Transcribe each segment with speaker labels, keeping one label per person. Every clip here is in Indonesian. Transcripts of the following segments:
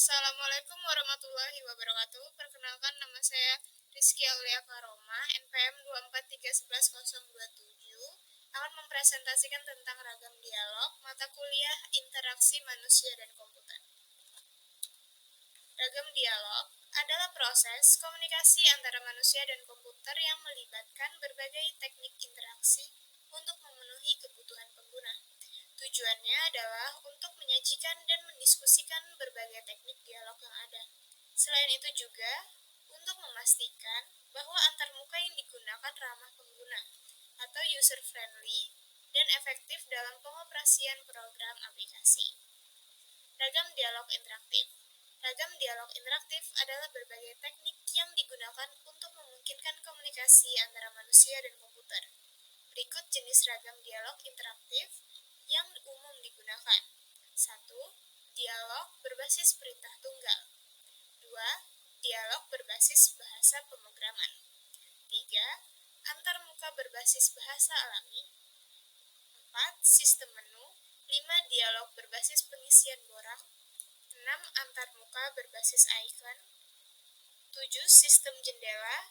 Speaker 1: Assalamualaikum warahmatullahi wabarakatuh. Perkenalkan, nama saya Rizky Aulia Karoma, NPM 243111027, akan mempresentasikan tentang ragam dialog mata kuliah interaksi manusia dan komputer. Ragam dialog adalah proses komunikasi antara manusia dan komputer yang melibatkan berbagai teknik interaksi untuk memenuhi kebutuhan pengguna. Tujuannya adalah untuk menyajikan dan mendiskusikan berbagai teknik dialog yang ada. Selain itu juga untuk memastikan bahwa antarmuka yang digunakan ramah pengguna atau user-friendly dan efektif dalam pengoperasian program aplikasi. Ragam dialog interaktif. Ragam dialog interaktif adalah berbagai teknik yang digunakan untuk memungkinkan komunikasi antara manusia dan komputer. Berikut jenis ragam dialog interaktif yang umum digunakan. 1. Dialog berbasis perintah tunggal. 2. Dialog berbasis bahasa pemrograman. 3. Antarmuka berbasis bahasa alami. 4. Sistem menu. 5. Dialog berbasis pengisian borang. 6. Antarmuka berbasis icon. 7. Sistem jendela.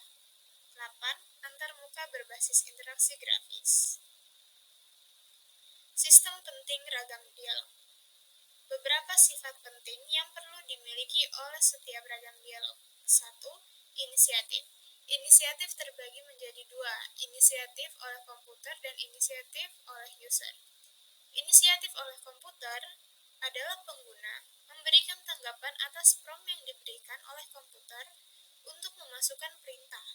Speaker 1: 8. Antarmuka berbasis interaksi grafis. Sistem penting ragam dialog. Beberapa sifat penting yang perlu dimiliki oleh setiap ragam dialog. 1. Inisiatif. Inisiatif terbagi menjadi dua, inisiatif oleh komputer dan inisiatif oleh user. Inisiatif oleh komputer adalah pengguna memberikan tanggapan atas prompt yang diberikan oleh komputer untuk memasukkan perintah,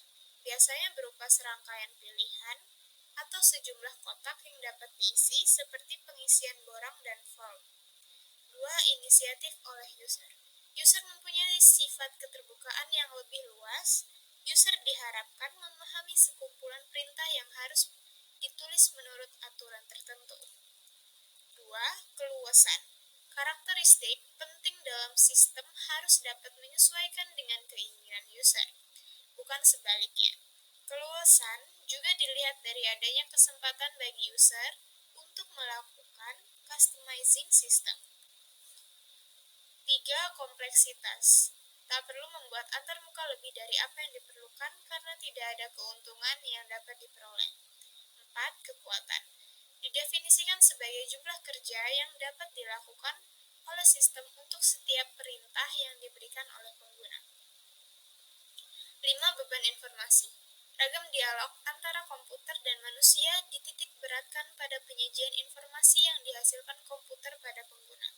Speaker 1: biasanya berupa serangkaian pilihan atau sejumlah kotak yang dapat diisi seperti pengisian borang dan form. 2. Inisiatif oleh user. User mempunyai sifat keterbukaan yang lebih luas. User diharapkan memahami sekumpulan perintah yang harus ditulis menurut aturan tertentu. 2. Keluasan. Karakteristik penting dalam sistem harus dapat menyesuaikan dengan keinginan user, bukan sebaliknya. Keluasan juga dilihat dari adanya kesempatan bagi user untuk melakukan customizing sistem. 3. Kompleksitas. Tak perlu membuat antarmuka lebih dari apa yang diperlukan karena tidak ada keuntungan yang dapat diperoleh. 4. Kekuatan. Didefinisikan sebagai jumlah kerja yang dapat dilakukan oleh sistem untuk setiap perintah yang diberikan oleh pengguna. 5. Beban informasi. Ragam dialog antara komputer dan manusia dititik beratkan pada penyajian informasi yang dihasilkan komputer pada pengguna.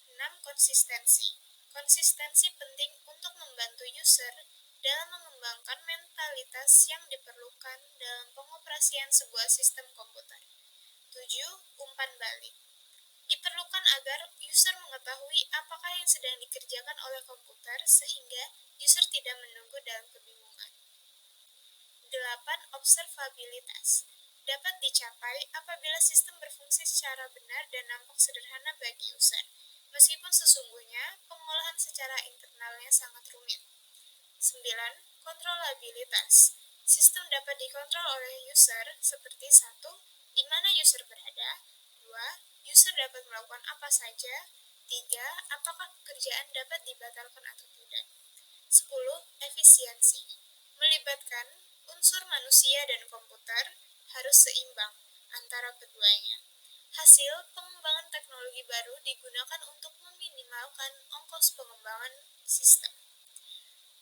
Speaker 1: 6. Konsistensi. Konsistensi penting untuk membantu user dalam mengembangkan mentalitas yang diperlukan dalam pengoperasian sebuah sistem komputer. 7. Umpan balik. Diperlukan agar user mengetahui apakah yang sedang dikerjakan oleh komputer sehingga user tidak menunggu dalam kebingungan. 8. Observabilitas. Dapat dicapai apabila sistem berfungsi secara benar dan nampak sederhana bagi user, meskipun sesungguhnya pengolahan secara internalnya sangat rumit. 9. Kontrolabilitas. Sistem dapat dikontrol oleh user seperti 1. Di mana user berada. 2. User dapat melakukan apa saja. 3. Apakah pekerjaan dapat dibatalkan atau tidak. 10. Efisiensi. Melibatkan unsur manusia dan komputer harus seimbang antara keduanya. Hasil pengembangan teknologi baru digunakan untuk meminimalkan ongkos pengembangan sistem.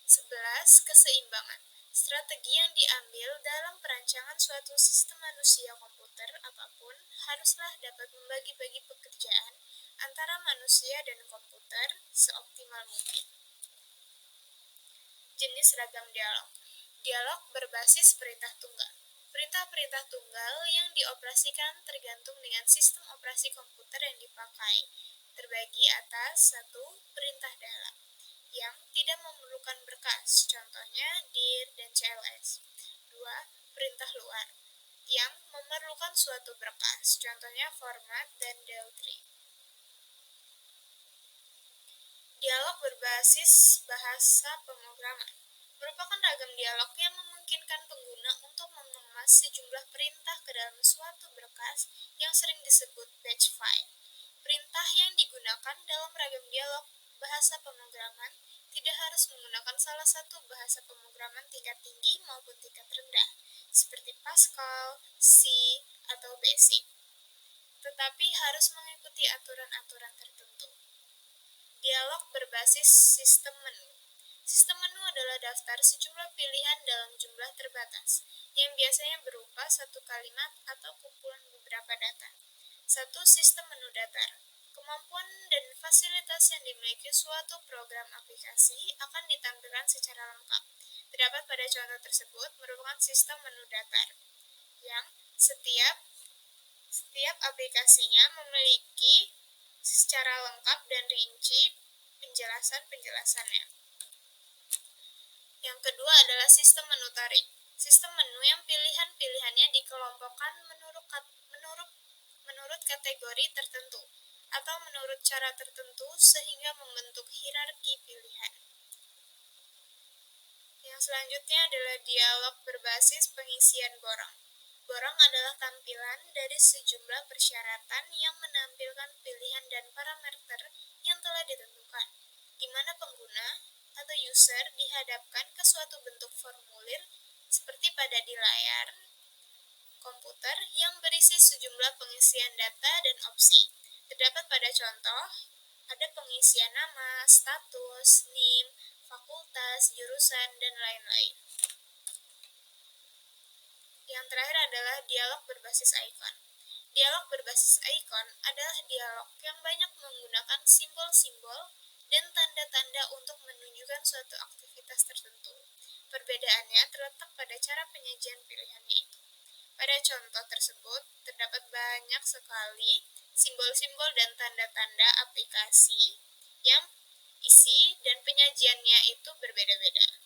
Speaker 1: 11. Keseimbangan. Strategi yang diambil dalam perancangan suatu sistem manusia komputer apapun haruslah dapat membagi-bagi pekerjaan antara manusia dan komputer seoptimal mungkin. Jenis ragam dialog. Dialog berbasis perintah tunggal. Perintah-perintah tunggal yang dioperasikan tergantung dengan sistem operasi komputer yang dipakai. Terbagi atas 1. Perintah dalam yang tidak memerlukan berkas, contohnya dir dan cls. 2. Perintah luar yang memerlukan suatu berkas, contohnya format dan deltri. Dialog berbasis bahasa pemrograman merupakan ragam dialog yang memungkinkan pengguna untuk mengemas sejumlah perintah ke dalam suatu berkas yang sering disebut batch file. Perintah yang digunakan dalam ragam dialog bahasa bahasa pemrograman tidak harus menggunakan salah satu bahasa pemrograman tingkat tinggi maupun tingkat rendah, seperti Pascal, C, atau Basic, tetapi harus mengikuti aturan-aturan tertentu. Dialog berbasis sistem menu. Sistem menu adalah daftar sejumlah pilihan dalam jumlah terbatas, yang biasanya berupa satu kalimat atau kumpulan beberapa data. Satu sistem menu datar. Kemampuan dan fasilitas yang dimiliki suatu program aplikasi akan ditampilkan secara lengkap. Terdapat pada contoh tersebut merupakan sistem menu datar, yang setiap aplikasinya memiliki secara lengkap dan rinci penjelasannya. Yang kedua adalah sistem menu tarik. Sistem menu yang pilihan-pilihannya dikelompokkan menurut kategori tertentu atau menurut cara tertentu sehingga membentuk hierarki pilihan. Yang selanjutnya adalah dialog berbasis pengisian borang. Borang adalah tampilan dari sejumlah persyaratan yang menampilkan pilihan dan parameter yang telah ditentukan, di mana pengguna atau user dihadapkan ke suatu bentuk formulir seperti pada di layar komputer yang berisi sejumlah pengisian data dan opsi. Terdapat pada contoh, ada pengisian nama, status, NIM, fakultas, jurusan, dan lain-lain. Yang terakhir adalah dialog berbasis ikon. Dialog berbasis ikon adalah dialog yang banyak menggunakan simbol-simbol dan tanda-tanda untuk menunjukkan suatu aktivitas tertentu. Perbedaannya terletak pada cara penyajian pilihannya itu. Pada contoh tersebut, terdapat banyak sekali simbol-simbol dan tanda-tanda aplikasi yang isi dan penyajiannya itu berbeda-beda.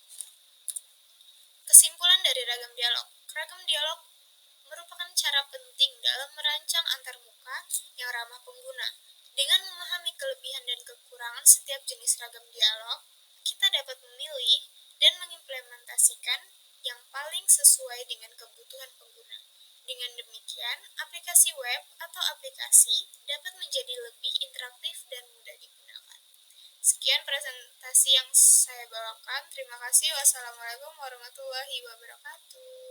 Speaker 1: Kesimpulan dari ragam dialog. Ragam dialog merupakan cara penting dalam merancang antarmuka yang ramah pengguna. Dengan memahami kelebihan dan kekurangan setiap jenis ragam dialog, kita dapat memilih dan mengimplementasikan yang paling sesuai dengan kebutuhan pengguna. Dengan demikian, aplikasi web atau aplikasi dapat menjadi lebih interaktif dan mudah digunakan. Sekian presentasi yang saya bawakan. Terima kasih. Wassalamualaikum warahmatullahi wabarakatuh.